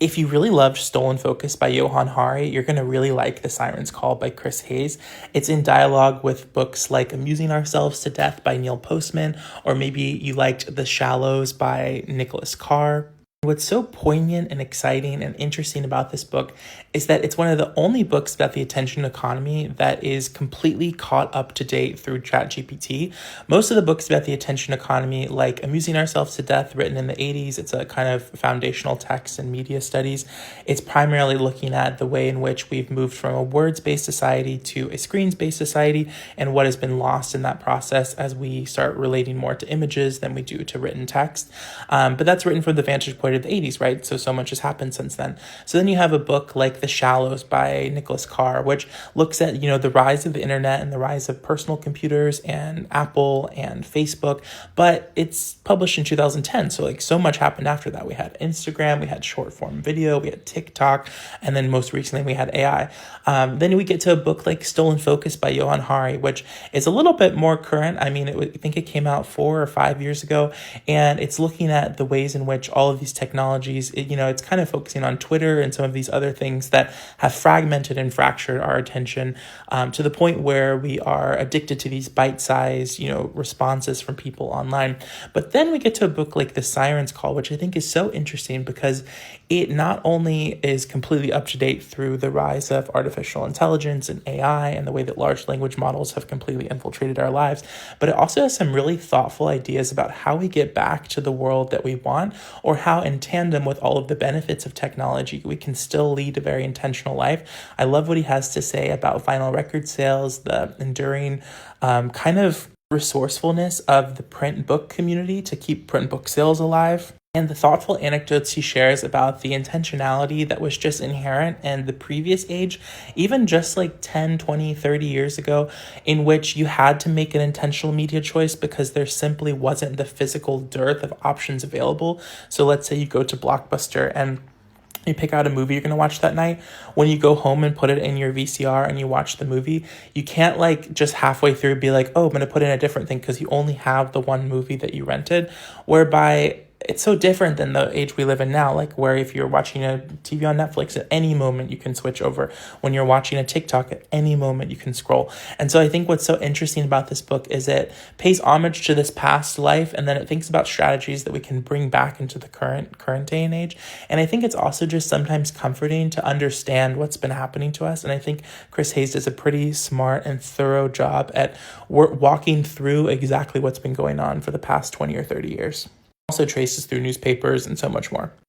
If you really loved Stolen Focus by Johann Hari, you're going to really like The Siren's Call by Chris Hayes. It's in dialogue with books like Amusing Ourselves to Death by Neil Postman, or maybe you liked The Shallows by Nicholas Carr. What's so poignant and exciting and interesting about this book is that it's one of the only books about the attention economy that is completely caught up to date through ChatGPT. Most of the books about the attention economy, like Amusing Ourselves to Death, written in the 80s, it's a kind of foundational text in media studies. It's primarily looking at the way in which we've moved from a words-based society to a screens-based society and what has been lost in that process as we start relating more to images than we do to written text. But that's written from the vantage point of the 80s, right? So much has happened since then. So then you have a book like The Shallows by Nicholas Carr, which looks at, the rise of the internet and the rise of personal computers and Apple and Facebook, but it's published in 2010. So much happened after that. We had Instagram, we had short form video, we had TikTok, and then most recently we had AI. Then we get to a book like Stolen Focus by Johann Hari, which is a little bit more current. I think it came out 4 or 5 years ago, and it's looking at the ways in which all of these technologies, it's kind of focusing on Twitter and some of these other things that have fragmented and fractured our attention to the point where we are addicted to these bite-sized, responses from people online. But then we get to a book like The Siren's Call, which I think is so interesting because it not only is completely up to date through the rise of artificial intelligence and AI and the way that large language models have completely infiltrated our lives, but it also has some really thoughtful ideas about how we get back to the world that we want, or how in tandem with all of the benefits of technology, we can still lead a very intentional life. I love what he has to say about vinyl record sales, the enduring kind of resourcefulness of the print book community to keep print book sales alive, and the thoughtful anecdotes he shares about the intentionality that was just inherent in the previous age, even just like 10, 20, 30 years ago, in which you had to make an intentional media choice because there simply wasn't the physical dearth of options available. So let's say you go to Blockbuster and you pick out a movie you're going to watch that night. When you go home and put it in your VCR and you watch the movie, you can't just halfway through be like, oh, I'm going to put in a different thing because you only have the one movie that you rented, whereby it's so different than the age we live in now, where if you're watching a TV on Netflix, at any moment you can switch over. When you're watching a TikTok, at any moment you can scroll. And so I think what's so interesting about this book is it pays homage to this past life, and then it thinks about strategies that we can bring back into the current day and age. And I think it's also just sometimes comforting to understand what's been happening to us. And I think Chris Hayes does a pretty smart and thorough job at walking through exactly what's been going on for the past 20 or 30 years. Also traces through newspapers and so much more.